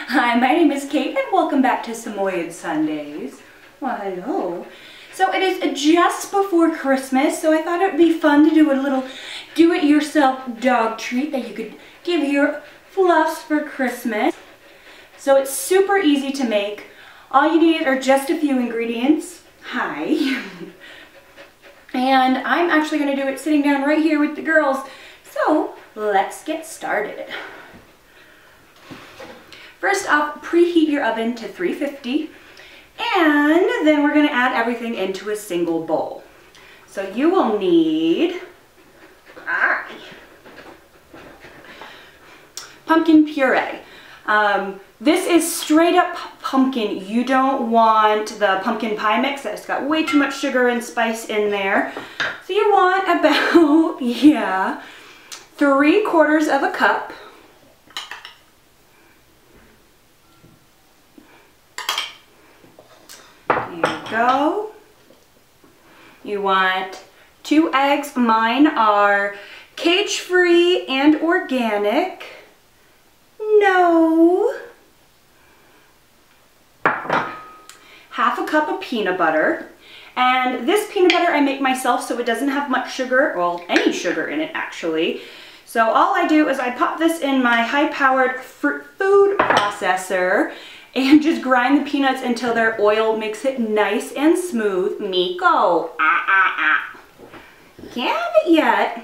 Hi, my name is Kate and welcome back to Samoyed Sundays. Well, hello. So it is just before Christmas, so I thought it would be fun to do a little do-it-yourself dog treat that you could give your fluffs for Christmas. So it's super easy to make. All you need are just a few ingredients. Hi. And I'm actually going to do it sitting down right here with the girls. So let's get started. First off, preheat your oven to 350, and then we're going to add everything into a single bowl. So you will need pumpkin puree. This is straight up pumpkin. You don't want the pumpkin pie mix that's got way too much sugar and spice in there. So you want about, 3/4 of a cup. Go. You want 2 eggs. Mine are cage-free and organic. No. Half a cup of peanut butter. And this peanut butter I make myself so it doesn't have much sugar, well, any sugar in it actually. So all I do is I pop this in my high-powered food processor and just grind the peanuts until their oil makes it nice and smooth. Miko, Can't have it yet.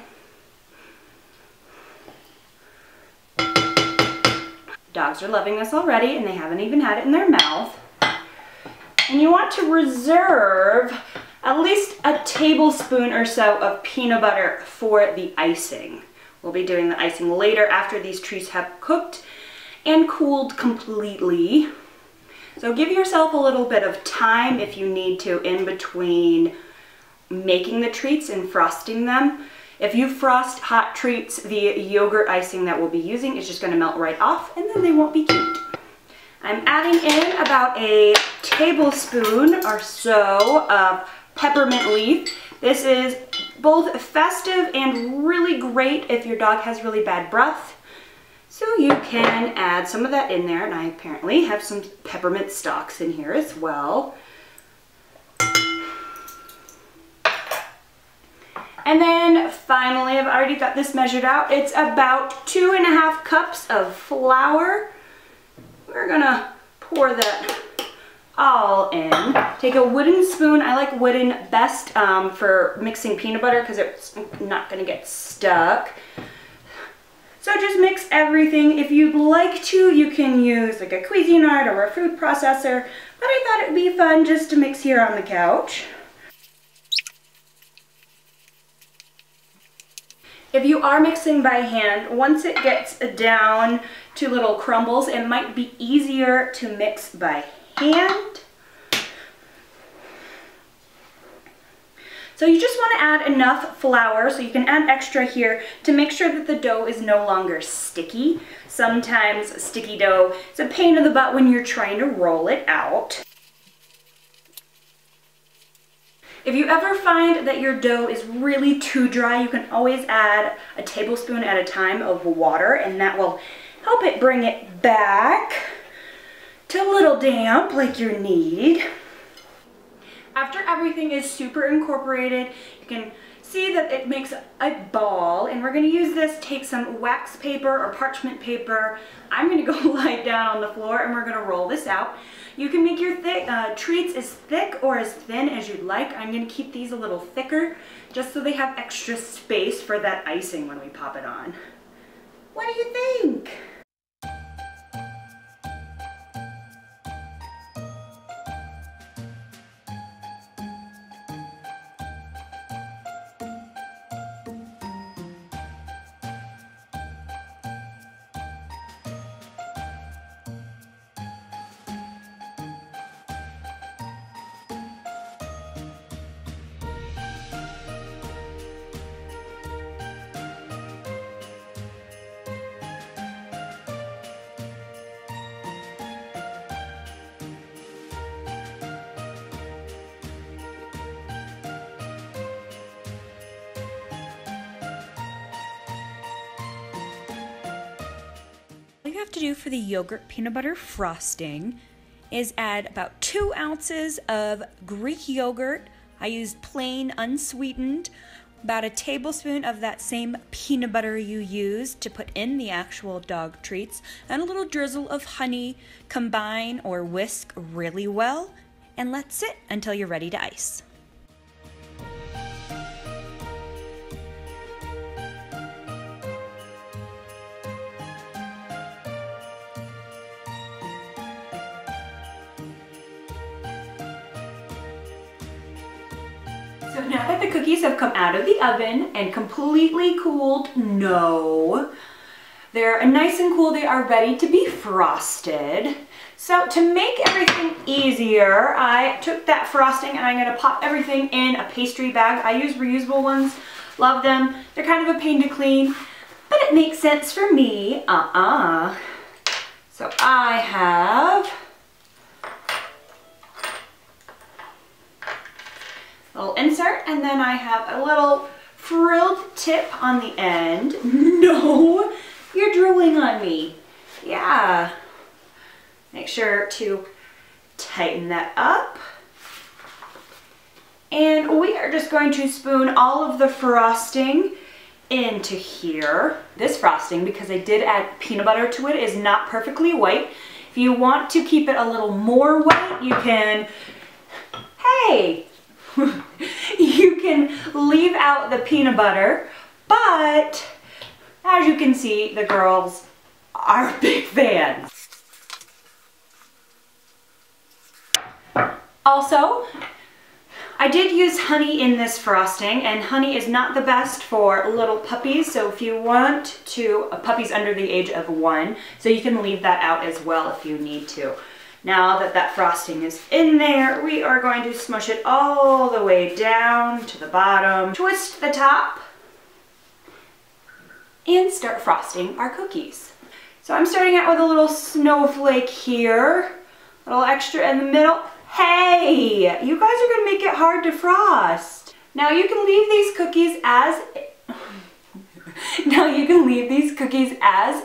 Dogs are loving this already and they haven't even had it in their mouth. And you want to reserve at least a tablespoon or so of peanut butter for the icing. We'll be doing the icing later after these treats have cooked and cooled completely. So give yourself a little bit of time if you need to in between making the treats and frosting them. If you frost hot treats, the yogurt icing that we'll be using is just going to melt right off and then they won't be cute. I'm adding in about a tablespoon or so of peppermint leaf. This is both festive and really great if your dog has really bad breath. So you can add some of that in there, and I apparently have some peppermint stalks in here as well. And then finally, I've already got this measured out. It's about 2½ cups of flour. We're gonna pour that all in. Take a wooden spoon. I like wooden best for mixing peanut butter because it's not gonna get stuck. So just mix everything. If you'd like to, you can use like a Cuisinart or a food processor, but I thought it'd be fun just to mix here on the couch. If you are mixing by hand, once it gets down to little crumbles, it might be easier to mix by hand. So you just want to add enough flour, so you can add extra here to make sure that the dough is no longer sticky. Sometimes sticky dough is a pain in the butt when you're trying to roll it out. If you ever find that your dough is really too dry, you can always add a tablespoon at a time of water, and that will help it bring it back to a little damp like you need. After everything is super incorporated, you can see that it makes a ball, and we're going to use this. Take some wax paper or parchment paper. I'm going to go lie down on the floor and we're going to roll this out. You can make your treats as thick or as thin as you'd like. I'm going to keep these a little thicker just so they have extra space for that icing when we pop it on. What do you think? have to do for the yogurt peanut butter frosting is add about 2 ounces of Greek yogurt. I used plain unsweetened. About a tablespoon of that same peanut butter you used to put in the actual dog treats, and a little drizzle of honey. Combine or whisk really well and let sit until you're ready to ice. So now that the cookies have come out of the oven and completely cooled, no, they're nice and cool, they are ready to be frosted. So to make everything easier, I took that frosting and I'm going to pop everything in a pastry bag. I use reusable ones, love them. They're kind of a pain to clean, but it makes sense for me. So I have little insert, and then I have a little frilled tip on the end. No, you're drooling on me. Yeah. Make sure to tighten that up. And we are just going to spoon all of the frosting into here. This frosting, because I did add peanut butter to it, is not perfectly white. If you want to keep it a little more white, you can, hey, you can leave out the peanut butter, but as you can see, the girls are big fans. Also, I did use honey in this frosting, and honey is not the best for little puppies, so if you want to, puppies under the age of 1, so you can leave that out as well if you need to. Now that that frosting is in there, we are going to smush it all the way down to the bottom, twist the top, and start frosting our cookies. So I'm starting out with a little snowflake here, a little extra in the middle. Hey, you guys are gonna make it hard to frost. Now you can leave these cookies as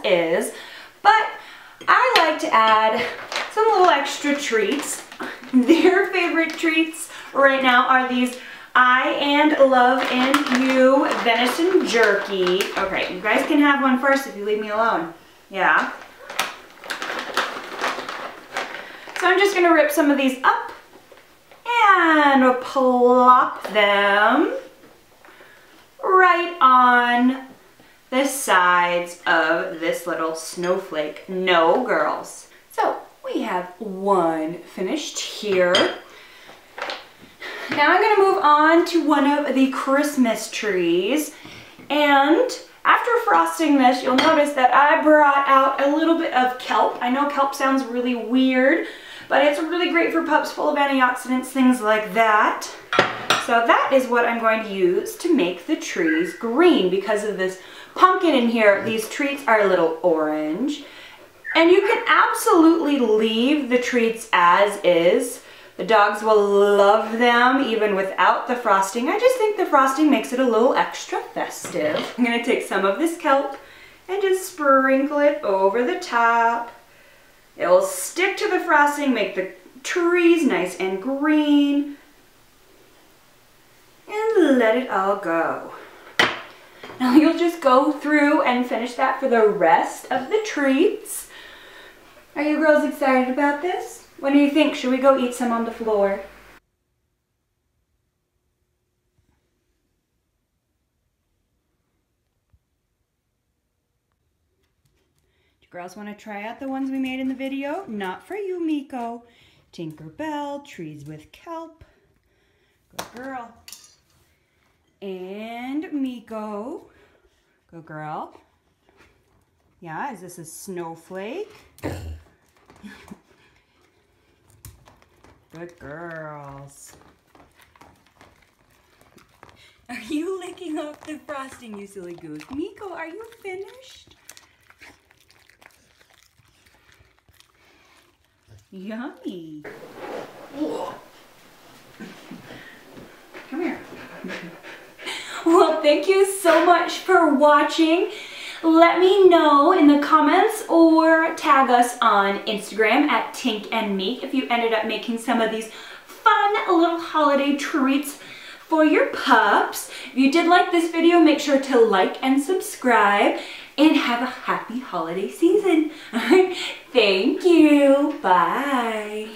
is, but I like to add some little extra treats. Their favorite treats right now are these I and Love and You venison jerky. Okay, you guys can have one first if you leave me alone. Yeah. So I'm just gonna rip some of these up and plop them right on the sides of this little snowflake. No, girls. So we have one finished here. Now I'm gonna move on to one of the Christmas trees, and after frosting this, you'll notice that I brought out a little bit of kelp. I know kelp sounds really weird, but it's really great for pups, full of antioxidants, things like that. So that is what I'm going to use to make the trees green. Because of this pumpkin in here, these treats are a little orange. And you can absolutely leave the treats as is. The dogs will love them even without the frosting. I just think the frosting makes it a little extra festive. I'm gonna take some of this kelp and just sprinkle it over the top. It will stick to the frosting, make the trees nice and green, and let it all go. Now you'll just go through and finish that for the rest of the treats. Are you girls excited about this? What do you think? Should we go eat some on the floor? Girls want to try out the ones we made in the video? Not for you, Miko. Tinkerbell, trees with kelp. Good girl. And Miko. Good girl. Yeah, is this a snowflake? Good girls. Are you licking off the frosting, you silly goose? Miko, are you finished? Yummy. Come here. Well, thank you so much for watching. let me know in the comments or tag us on Instagram at Tink and Meek if you ended up making some of these fun little holiday treats for your pups. If you did like this video, make sure to like and subscribe and have a happy holiday season. Thank you. Bye.